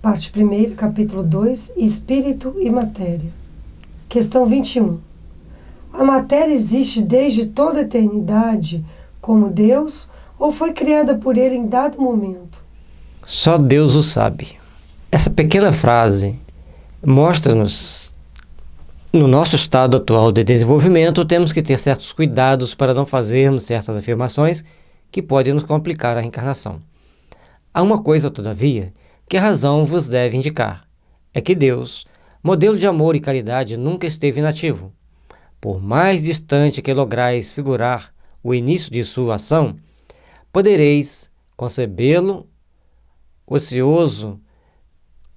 Parte 1ª, capítulo 2, Espírito e Matéria. Questão 21. A matéria existe desde toda a eternidade como Deus ou foi criada por Ele em dado momento? Só Deus o sabe. Essa pequena frase mostra-nos, no nosso estado atual de desenvolvimento, temos que ter certos cuidados para não fazermos certas afirmações que podem nos complicar a reencarnação. Há uma coisa, todavia, que a razão vos deve indicar, é que Deus, modelo de amor e caridade, nunca esteve inativo. Por mais distante que lograis figurar o início de sua ação, podereis concebê-lo ocioso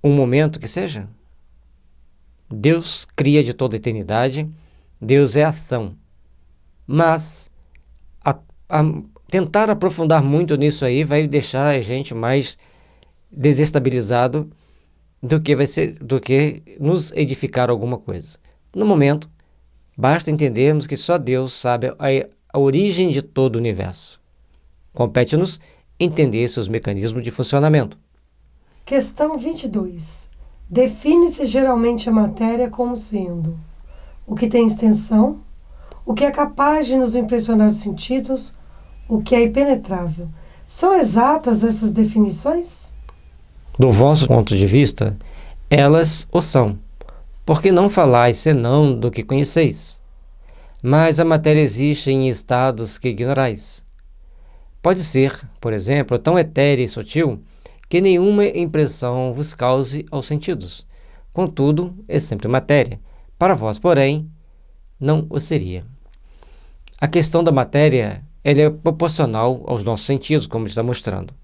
um momento que seja? Deus cria de toda a eternidade, Deus é ação. Mas tentar aprofundar muito nisso aí vai deixar a gente mais desestabilizado do que nos edificar alguma coisa. No momento, basta entendermos que só Deus sabe a origem de todo o universo. Compete-nos entender seus mecanismos de funcionamento. Questão 22. Define-se geralmente a matéria como sendo o que tem extensão, o que é capaz de nos impressionar os sentidos, o que é impenetrável. São exatas essas definições? Do vosso ponto de vista, elas o são, porque não falais senão do que conheceis. Mas a matéria existe em estados que ignorais. Pode ser, por exemplo, tão etérea e sutil que nenhuma impressão vos cause aos sentidos. Contudo, é sempre matéria. Para vós, porém, não o seria. A questão da matéria, ela é proporcional aos nossos sentidos, como está mostrando.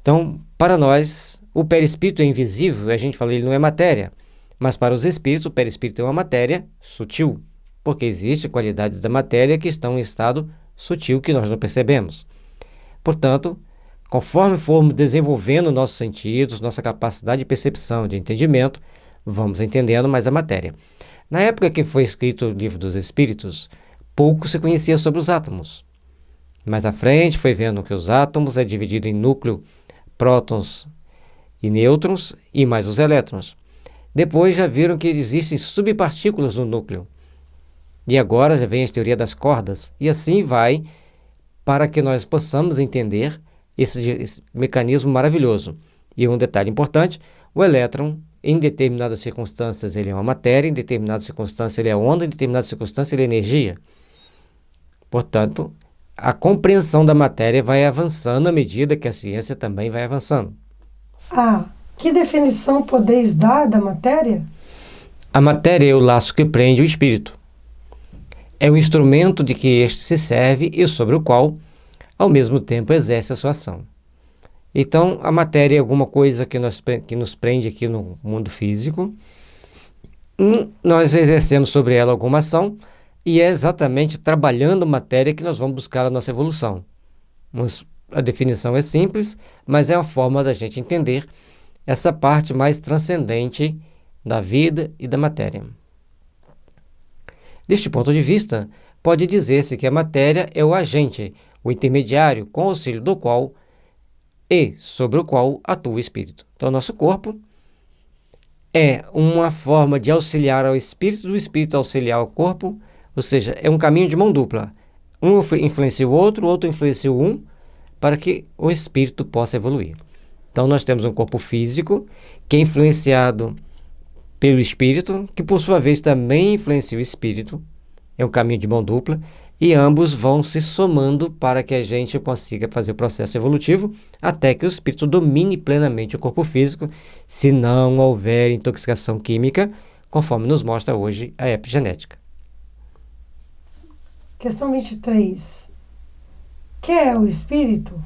Então, para nós, o perispírito é invisível, a gente fala ele não é matéria, mas para os espíritos, o perispírito é uma matéria sutil, porque existem qualidades da matéria que estão em estado sutil que nós não percebemos. Portanto, conforme formos desenvolvendo nossos sentidos, nossa capacidade de percepção, de entendimento, vamos entendendo mais a matéria. Na época que foi escrito o Livro dos Espíritos, pouco se conhecia sobre os átomos. Mais à frente foi vendo que os átomos é dividido em núcleo, prótons e nêutrons e mais os elétrons. Depois já viram que existem subpartículas no núcleo. E agora já vem a teoria das cordas. E assim vai para que nós possamos entender esse mecanismo maravilhoso. E um detalhe importante, o elétron, em determinadas circunstâncias, ele é uma matéria, em determinadas circunstâncias ele é onda, em determinadas circunstâncias ele é energia. Portanto, a compreensão da matéria vai avançando à medida que a ciência também vai avançando. Que definição podeis dar da matéria? A matéria é o laço que prende o espírito. É o instrumento de que este se serve e sobre o qual, ao mesmo tempo, exerce a sua ação. Então, a matéria é alguma coisa que nos prende aqui no mundo físico. Nós exercemos sobre ela alguma ação e é exatamente trabalhando matéria que nós vamos buscar a nossa evolução. A definição é simples, mas é uma forma da gente entender essa parte mais transcendente da vida e da matéria. Deste ponto de vista, pode dizer-se que a matéria é o agente, o intermediário com auxílio do qual e sobre o qual atua o espírito. Então, nosso corpo é uma forma de auxiliar ao espírito, do espírito auxiliar ao corpo, ou seja, é um caminho de mão dupla. Um influencia o outro influencia um, para que o espírito possa evoluir. Então, nós temos um corpo físico que é influenciado pelo espírito, que por sua vez também influencia o espírito, é um caminho de mão dupla, e ambos vão se somando para que a gente consiga fazer o processo evolutivo até que o espírito domine plenamente o corpo físico, se não houver intoxicação química, conforme nos mostra hoje a epigenética. Questão 23. Que é o espírito?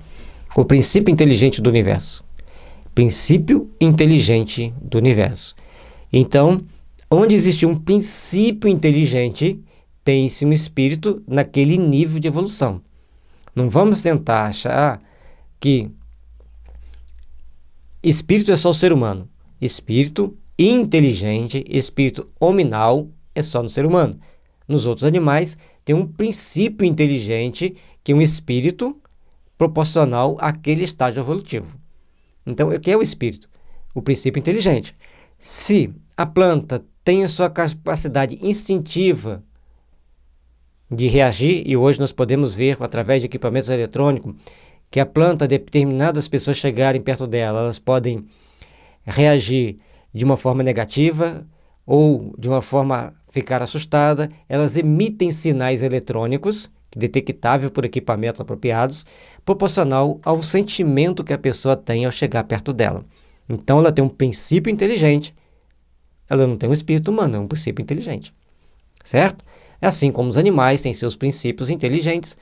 O princípio inteligente do universo. Princípio inteligente do universo. Então, onde existe um princípio inteligente, tem-se um espírito naquele nível de evolução. Não vamos tentar achar que espírito é só o ser humano. Espírito inteligente, espírito hominal é só no ser humano. Nos outros animais tem um princípio inteligente que é um espírito proporcional àquele estágio evolutivo. Então, o que é o espírito? o princípio inteligente. Se a planta tem a sua capacidade instintiva de reagir, e hoje nós podemos ver através de equipamentos eletrônicos que a planta, determinadas pessoas chegarem perto dela, elas podem reagir de uma forma negativa ou de uma forma ficar assustada, elas emitem sinais eletrônicos, detectável por equipamentos apropriados, proporcional ao sentimento que a pessoa tem ao chegar perto dela. Então ela tem um princípio inteligente, ela não tem um espírito humano, é um princípio inteligente, certo? Assim como os animais têm seus princípios inteligentes,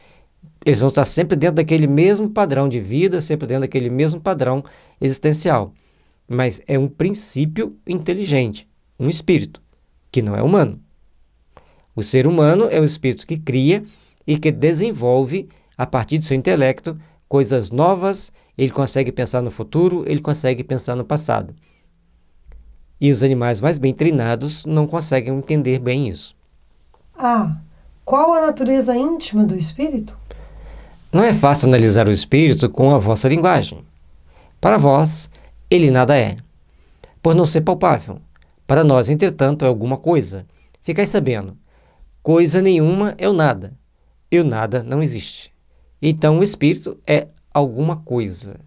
eles vão estar sempre dentro daquele mesmo padrão de vida, sempre dentro daquele mesmo padrão existencial. Mas é um princípio inteligente, um espírito, que não é humano. O ser humano é o espírito que cria e que desenvolve, a partir do seu intelecto, coisas novas, ele consegue pensar no futuro, ele consegue pensar no passado. E os animais mais bem treinados não conseguem entender bem isso. Qual a natureza íntima do espírito? Não é fácil analisar o espírito com a vossa linguagem. Para vós, ele nada é, por não ser palpável. Para nós, entretanto, é alguma coisa. Ficai sabendo, coisa nenhuma é o nada, e o nada não existe. Então o espírito é alguma coisa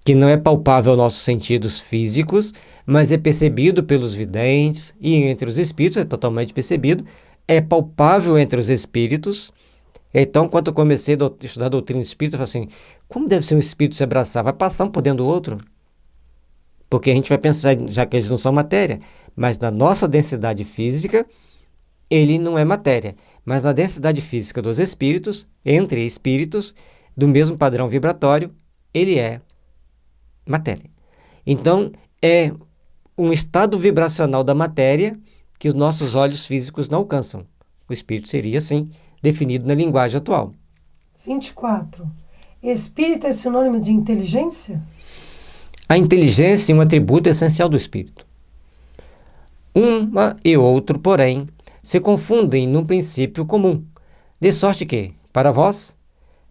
que não é palpável aos nossos sentidos físicos, mas é percebido pelos videntes, e entre os espíritos é totalmente percebido, é palpável entre os espíritos. Então, quando eu comecei a estudar a doutrina espírita, eu falei assim, como deve ser um espírito se abraçar? Vai passar um por dentro do outro? Porque a gente vai pensar, já que eles não são matéria, mas na nossa densidade física, ele não é matéria. Mas na densidade física dos espíritos, entre espíritos, do mesmo padrão vibratório, ele é matéria. Então, é um estado vibracional da matéria que os nossos olhos físicos não alcançam. O espírito seria, assim, definido na linguagem atual. 24. Espírito é sinônimo de inteligência? A inteligência é um atributo essencial do espírito. Uma e outro, porém, se confundem num princípio comum, de sorte que, para vós,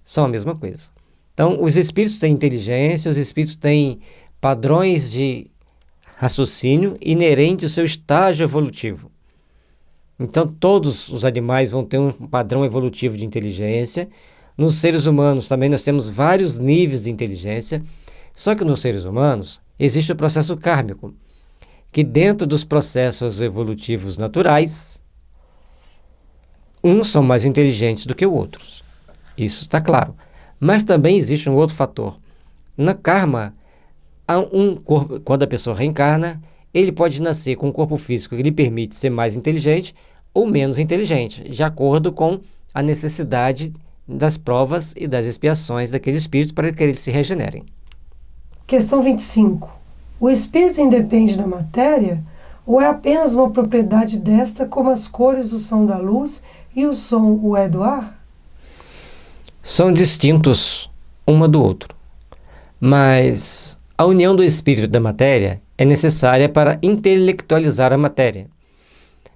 são a mesma coisa. Então, os espíritos têm inteligência, os espíritos têm padrões de raciocínio inerente ao seu estágio evolutivo. Então, todos os animais vão ter um padrão evolutivo de inteligência. Nos seres humanos também nós temos vários níveis de inteligência, só que nos seres humanos existe o processo kármico, que dentro dos processos evolutivos naturais, uns são mais inteligentes do que outros. Isso está claro. Mas também existe um outro fator. Na karma, há um corpo, quando a pessoa reencarna, ele pode nascer com um corpo físico que lhe permite ser mais inteligente ou menos inteligente, de acordo com a necessidade das provas e das expiações daquele espírito para que eles se regenerem. Questão 25. O espírito independe da matéria ou é apenas uma propriedade desta, como as cores do som da luz e o som o é do ar? São distintos uma do outro, mas a união do espírito e da matéria é necessária para intelectualizar a matéria.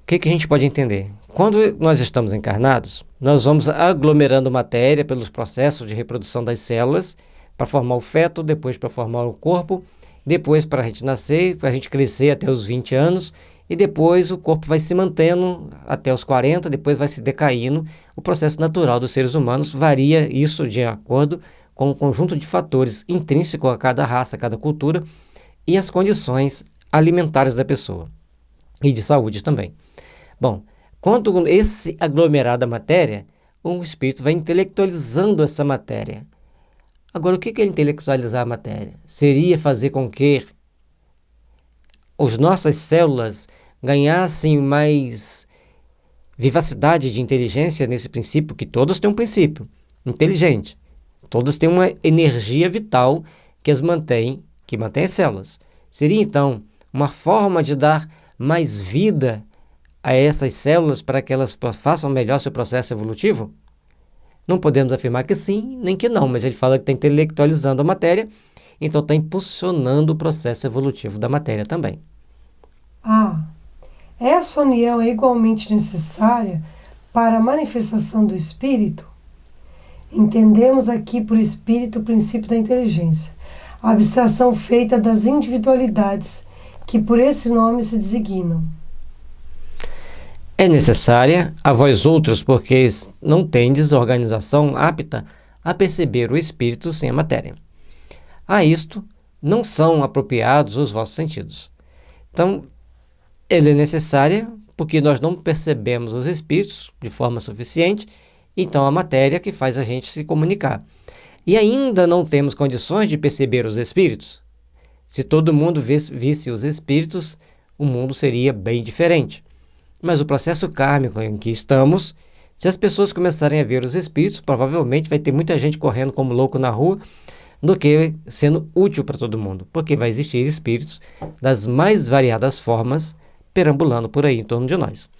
O que a gente pode entender? Quando nós estamos encarnados, nós vamos aglomerando matéria pelos processos de reprodução das células para formar o feto, depois para formar o corpo, depois para a gente nascer, para a gente crescer até os 20 anos, e depois o corpo vai se mantendo até os 40, depois vai se decaindo. O processo natural dos seres humanos varia isso de acordo com um conjunto de fatores intrínsecos a cada raça, a cada cultura, e as condições alimentares da pessoa, e de saúde também. Bom, quanto esse aglomerado da matéria, o espírito vai intelectualizando essa matéria. Agora, o que é intelectualizar a matéria? Seria fazer com que as nossas células ganhassem mais vivacidade de inteligência nesse princípio, que todas têm um princípio inteligente. Todas têm uma energia vital que as mantém, que mantém as células. Seria, então, uma forma de dar mais vida a essas células para que elas façam melhor seu processo evolutivo? Não podemos afirmar que sim, nem que não, mas ele fala que está intelectualizando a matéria, então está impulsionando o processo evolutivo da matéria também. Essa união é igualmente necessária para a manifestação do espírito? Entendemos aqui por espírito o princípio da inteligência. a abstração feita das individualidades que por esse nome se designam. É necessária a vós outros, porque não tendes organização apta a perceber o espírito sem a matéria. A isto não são apropriados os vossos sentidos. Então, ela é necessária porque nós não percebemos os espíritos de forma suficiente, então a matéria que faz a gente se comunicar. E ainda não temos condições de perceber os espíritos. Se todo mundo visse os espíritos, o mundo seria bem diferente. Mas o processo kármico em que estamos, se as pessoas começarem a ver os espíritos, provavelmente vai ter muita gente correndo como louco na rua, do que sendo útil para todo mundo, porque vai existir espíritos das mais variadas formas perambulando por aí em torno de nós.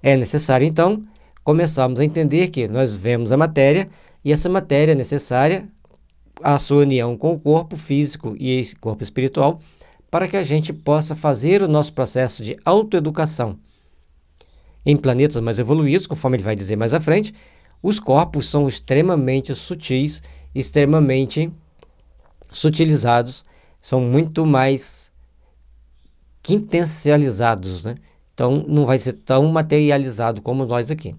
É necessário, então, começarmos a entender que nós vemos a matéria e essa matéria é necessária à sua união com o corpo físico e esse corpo espiritual para que a gente possa fazer o nosso processo de autoeducação. Em planetas mais evoluídos, conforme ele vai dizer mais à frente, os corpos são extremamente sutis, extremamente sutilizados, são muito mais quintessencializados, né? Então, não vai ser tão materializado como nós aqui.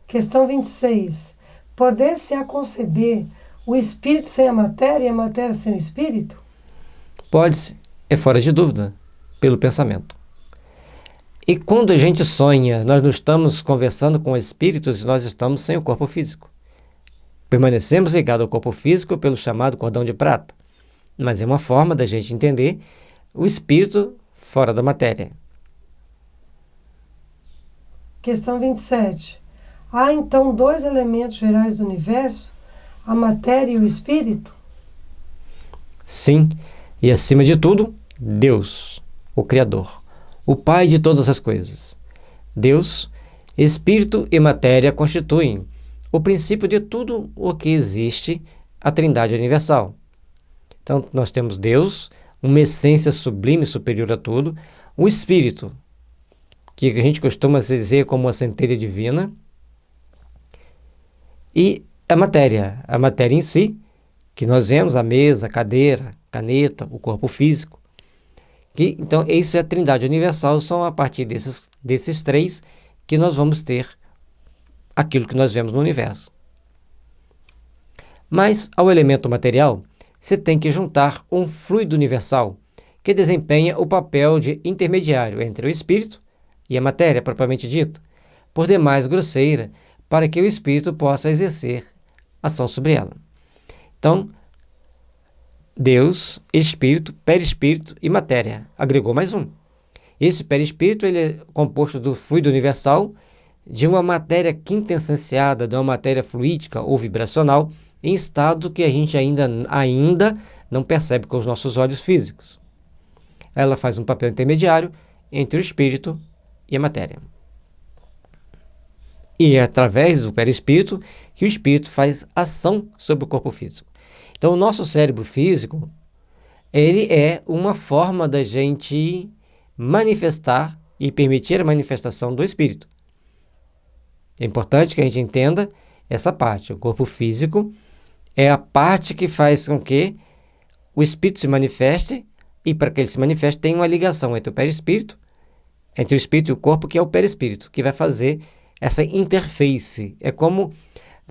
Questão 26. Poder-se-á conceber o espírito sem a matéria e a matéria sem o espírito? Pode-se, é fora de dúvida, pelo pensamento. E quando a gente sonha, nós não estamos conversando com espíritos e nós estamos sem o corpo físico. Permanecemos ligados ao corpo físico pelo chamado cordão de prata, mas é uma forma da gente entender o espírito fora da matéria. Questão 27. Há então dois elementos gerais do universo, a matéria e o espírito? Sim, e acima de tudo, Deus, o Criador, o Pai de todas as coisas. Deus, espírito e matéria constituem o princípio de tudo o que existe, a Trindade Universal. Então, nós temos Deus, uma essência sublime superior a tudo, o Espírito, que a gente costuma dizer como uma centelha divina, e a matéria em si, que nós vemos a mesa, a cadeira, a caneta, o corpo físico. Então, isso é a Trindade Universal, são a partir desses três que nós vamos ter aquilo que nós vemos no universo. Mas, ao elemento material, você tem que juntar um fluido universal que desempenha o papel de intermediário entre o espírito e a matéria propriamente dita, por demais grosseira, para que o espírito possa exercer ação sobre ela. Então, Deus, espírito, perispírito e matéria. Agregou mais um. Esse perispírito ele é composto do fluido universal, de uma matéria quintessenciada, de uma matéria fluídica ou vibracional, em estado que a gente ainda não percebe com os nossos olhos físicos. Ela faz um papel intermediário entre o espírito e a matéria. E é através do perispírito que o espírito faz ação sobre o corpo físico. Então, o nosso cérebro físico, ele é uma forma da gente manifestar e permitir a manifestação do espírito. É importante que a gente entenda essa parte. O corpo físico é a parte que faz com que o espírito se manifeste, e para que ele se manifeste tem uma ligação entre o perispírito, entre o espírito e o corpo, que é o perispírito, que vai fazer essa interface. É como,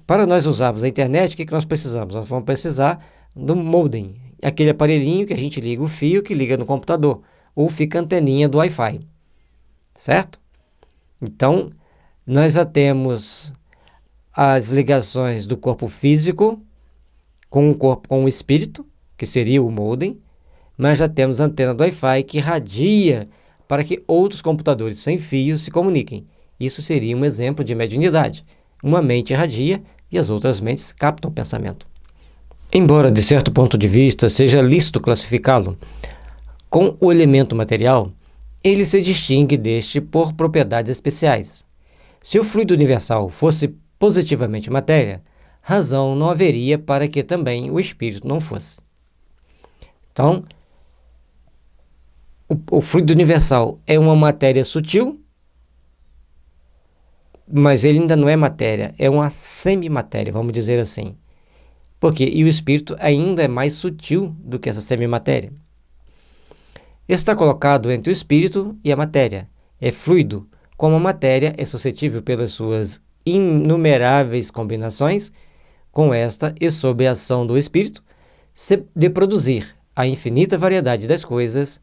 para nós usarmos a internet, o que nós precisamos? Nós vamos precisar do modem, aquele aparelhinho que a gente liga o fio, que liga no computador, ou fica a anteninha do Wi-Fi, certo? Então, nós já temos as ligações do corpo físico com o espírito, que seria o modem, mas já temos a antena do Wi-Fi que irradia para que outros computadores sem fios se comuniquem. Isso seria um exemplo de mediunidade. Uma mente irradia e as outras mentes captam o pensamento. Embora, de certo ponto de vista, seja lícito classificá-lo com o elemento material, ele se distingue deste por propriedades especiais. Se o fluido universal fosse positivamente matéria, razão não haveria para que também o espírito não fosse. Então, o fluido universal é uma matéria sutil, mas ele ainda não é matéria, é uma semimatéria, vamos dizer assim. E o espírito ainda é mais sutil do que essa semimatéria. Está colocado entre o espírito e a matéria. É fluido, como a matéria é suscetível pelas suas inumeráveis combinações com esta e sob a ação do espírito, de produzir a infinita variedade das coisas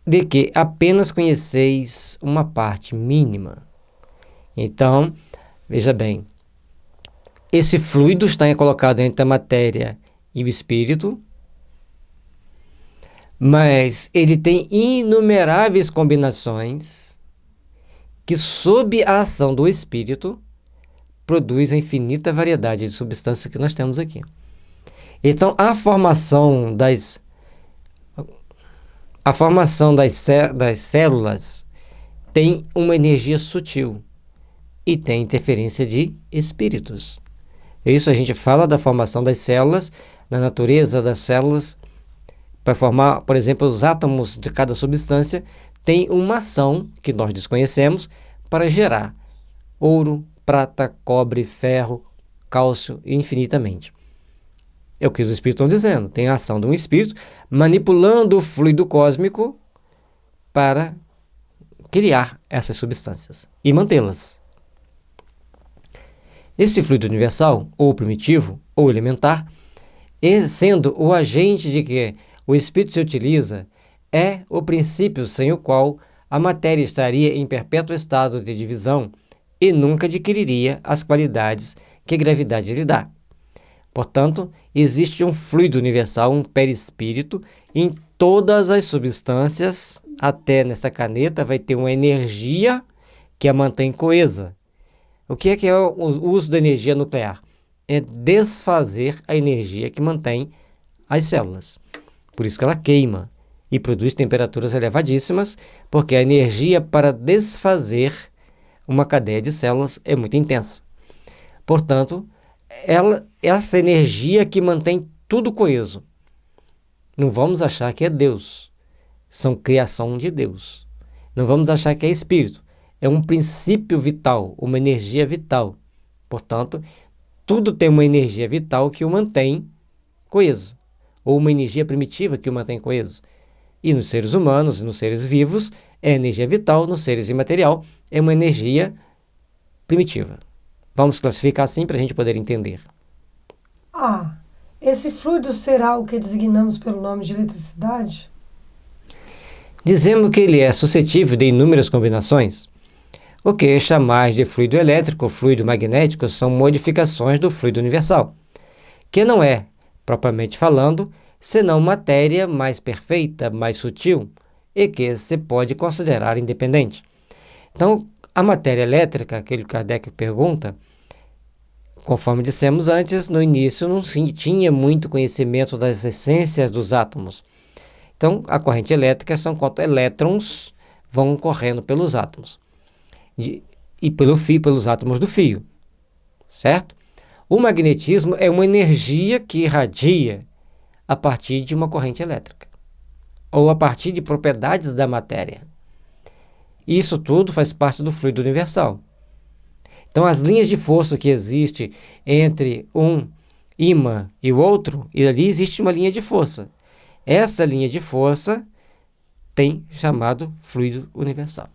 de que apenas conheceis uma parte mínima. Então, veja bem, esse fluido está colocado entre a matéria e o espírito, mas ele tem inumeráveis combinações que, sob a ação do espírito, produz a infinita variedade de substâncias que nós temos aqui. Então, a formação das células tem uma energia sutil e tem interferência de espíritos. Isso a gente fala da formação das células, da natureza das células. Para formar, por exemplo, os átomos de cada substância, tem uma ação que nós desconhecemos para gerar ouro, prata, cobre, ferro, cálcio infinitamente. É o que os espíritos estão dizendo. Tem a ação de um espírito manipulando o fluido cósmico para criar essas substâncias e mantê-las. Este fluido universal, ou primitivo, ou elementar, sendo o agente de que o espírito se utiliza, é o princípio sem o qual a matéria estaria em perpétuo estado de divisão e nunca adquiriria as qualidades que a gravidade lhe dá. Portanto, existe um fluido universal, um perispírito, em todas as substâncias. Até nessa caneta vai ter uma energia que a mantém coesa. O que é o uso da energia nuclear? É desfazer a energia que mantém as células. Por isso que ela queima e produz temperaturas elevadíssimas, porque a energia para desfazer uma cadeia de células é muito intensa. Portanto, essa energia que mantém tudo coeso. Não vamos achar que é Deus. São criação de Deus. Não vamos achar que é espírito. É um princípio vital, uma energia vital. Portanto, tudo tem uma energia vital que o mantém coeso. Ou uma energia primitiva que o mantém coeso. E nos seres humanos, nos seres vivos, é energia vital, nos seres imaterial, é uma energia primitiva. Vamos classificar assim para a gente poder entender. Esse fluido será o que designamos pelo nome de eletricidade? Dizemos que ele é suscetível de inúmeras combinações. O que chamais de fluido elétrico ou fluido magnético são modificações do fluido universal, que não é, propriamente falando, senão matéria mais perfeita, mais sutil, e que se pode considerar independente. Então, a matéria elétrica, que Kardec pergunta, conforme dissemos antes, no início não se tinha muito conhecimento das essências dos átomos. Então, a corrente elétrica são quanto elétrons vão correndo pelos átomos. E pelos átomos do fio, certo? O magnetismo é uma energia que irradia a partir de uma corrente elétrica, ou a partir de propriedades da matéria. Isso tudo faz parte do fluido universal. Então, as linhas de força que existem entre um ímã e o outro, e ali existe uma linha de força. Essa linha de força tem chamado fluido universal.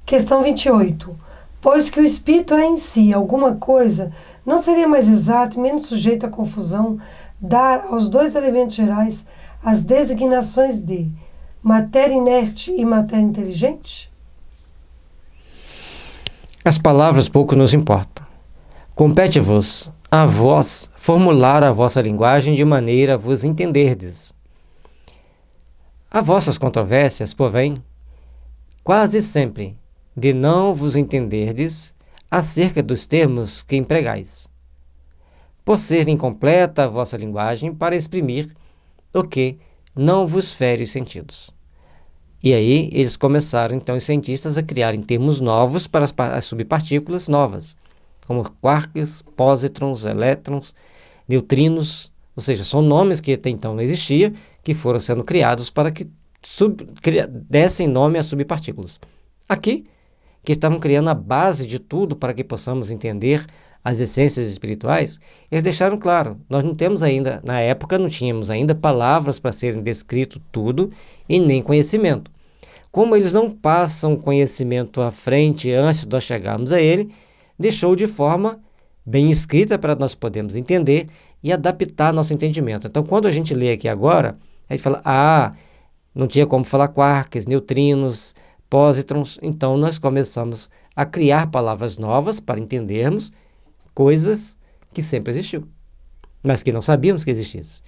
Questão 28. Pois que o espírito é em si alguma coisa, não seria mais exato e menos sujeito à confusão dar aos dois elementos gerais as designações de matéria inerte e matéria inteligente? As palavras pouco nos importam. Compete-vos a vós formular a vossa linguagem de maneira a vos entenderdes. As vossas controvérsias, porém, quase sempre de não vos entenderdes acerca dos termos que empregais, por ser incompleta a vossa linguagem para exprimir o que não vos fere os sentidos. E aí eles começaram, então, os cientistas a criarem termos novos para as subpartículas novas, como quarks, pósitrons, elétrons, neutrinos, ou seja, são nomes que até então não existiam, que foram sendo criados para que dessem nome às subpartículas. Aqui, que estavam criando a base de tudo para que possamos entender as essências espirituais, eles deixaram claro, nós não temos ainda, na época não tínhamos ainda palavras para serem descrito tudo e nem conhecimento. Como eles não passam conhecimento à frente antes de nós chegarmos a ele, deixou de forma bem escrita para nós podermos entender e adaptar nosso entendimento. Então, quando a gente lê aqui agora, a gente fala, não tinha como falar quarks, neutrinos, pósitrons, então nós começamos a criar palavras novas para entendermos coisas que sempre existiu, mas que não sabíamos que existissem.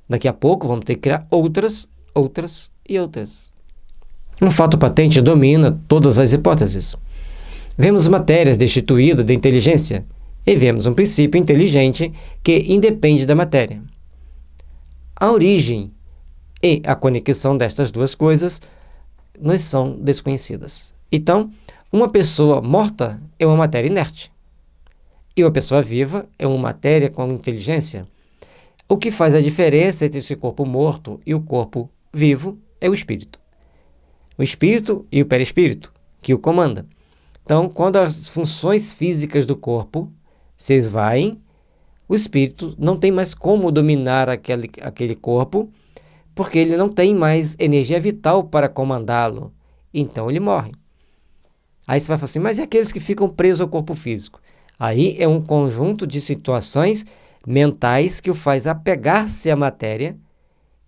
Daqui a pouco vamos ter que criar outras e outras. Um fato patente domina todas as hipóteses. Vemos matéria destituída da inteligência e vemos um princípio inteligente que independe da matéria. A origem e a conexão destas duas coisas nos são desconhecidas. Então, uma pessoa morta é uma matéria inerte e uma pessoa viva é uma matéria com inteligência. O que faz a diferença entre esse corpo morto e o corpo vivo é o espírito. O espírito e o perispírito, que o comanda. Então, quando as funções físicas do corpo se esvaem, o espírito não tem mais como dominar aquele corpo, porque ele não tem mais energia vital para comandá-lo. Então, ele morre. Aí você vai falar assim, mas e aqueles que ficam presos ao corpo físico? Aí é um conjunto de situações mentais que o faz apegar-se à matéria.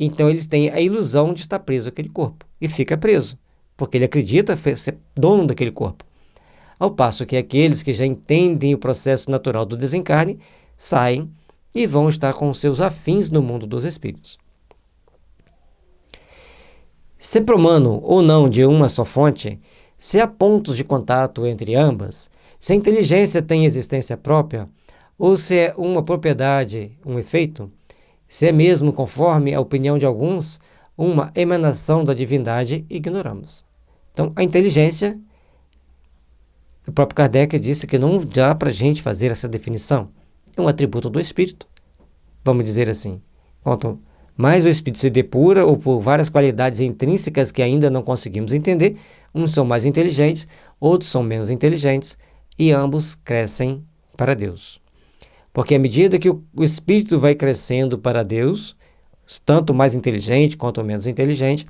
Então, eles têm a ilusão de estar preso àquele corpo. E fica preso, porque ele acredita ser dono daquele corpo. Ao passo que aqueles que já entendem o processo natural do desencarne, saem e vão estar com seus afins no mundo dos espíritos. Se promano ou não de uma só fonte, se há pontos de contato entre ambas, se a inteligência tem existência própria, ou se é uma propriedade, um efeito, se é mesmo, conforme a opinião de alguns, uma emanação da divindade, ignoramos. Então, a inteligência, o próprio Kardec disse que não dá para a gente fazer essa definição. É um atributo do espírito, vamos dizer assim. Quanto mais o espírito se depura, ou por várias qualidades intrínsecas que ainda não conseguimos entender, uns são mais inteligentes, outros são menos inteligentes, e ambos crescem para Deus. Porque à medida que o espírito vai crescendo para Deus, tanto mais inteligente quanto menos inteligente,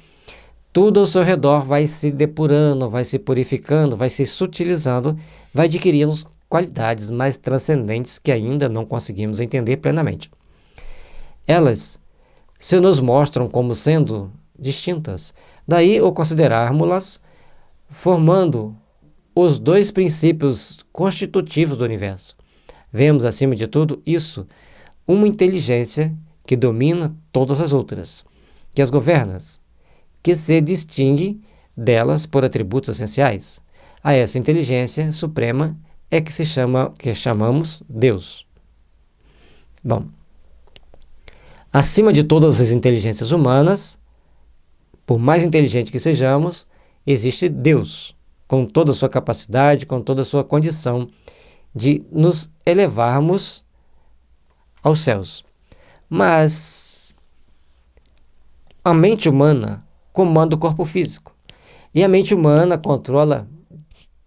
tudo ao seu redor vai se depurando, vai se purificando, vai se sutilizando, vai adquirindo qualidades mais transcendentes que ainda não conseguimos entender plenamente. Elas se nos mostram como sendo distintas, daí o considerarmos-las formando os dois princípios constitutivos do universo. Vemos, acima de tudo, isso, uma inteligência que domina todas as outras, que as governa, que se distingue delas por atributos essenciais. A essa inteligência suprema é que chamamos Deus. Bom, acima de todas as inteligências humanas, por mais inteligente que sejamos, existe Deus, com toda a sua capacidade, com toda a sua condição de nos elevarmos aos céus. Mas a mente humana comanda o corpo físico. E a mente humana controla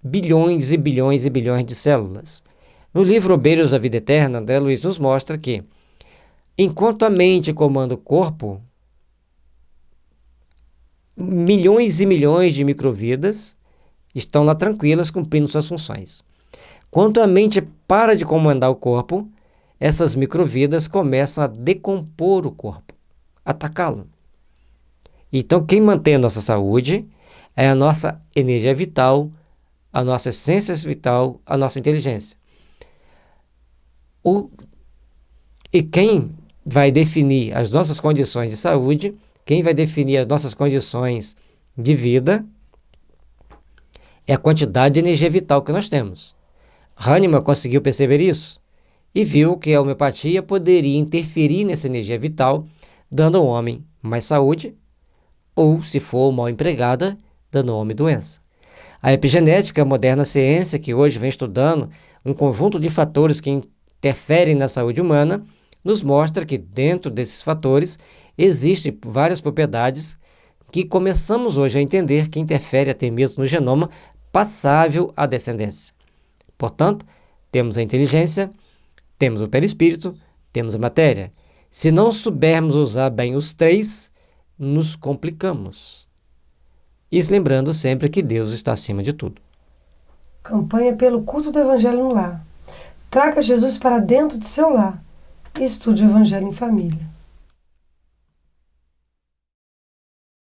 bilhões e bilhões e bilhões de células. No livro Obreiros da Vida Eterna, André Luiz nos mostra que, enquanto a mente comanda o corpo, milhões e milhões de microvidas estão lá tranquilas cumprindo suas funções. Quando a mente para de comandar o corpo, essas microvidas começam a decompor o corpo, atacá-lo. Então, quem mantém a nossa saúde é a nossa energia vital, a nossa essência vital, a nossa inteligência. E quem vai definir as nossas condições de saúde, quem vai definir as nossas condições de vida, é a quantidade de energia vital que nós temos. Hahnemann conseguiu perceber isso e viu que a homeopatia poderia interferir nessa energia vital, dando ao homem mais saúde, ou, se for mal empregada, dando ao homem doença. A epigenética, a moderna ciência, que hoje vem estudando um conjunto de fatores que interferem na saúde humana, nos mostra que dentro desses fatores existem várias propriedades que começamos hoje a entender que interferem até mesmo no genoma passável à descendência. Portanto, temos a inteligência, Temos o perispírito, temos a matéria. Se não soubermos usar bem os três, nos complicamos. Isso lembrando sempre que Deus está acima de tudo. Campanha pelo culto do Evangelho no lar. Traga Jesus para dentro de seu lar e estude o Evangelho em família.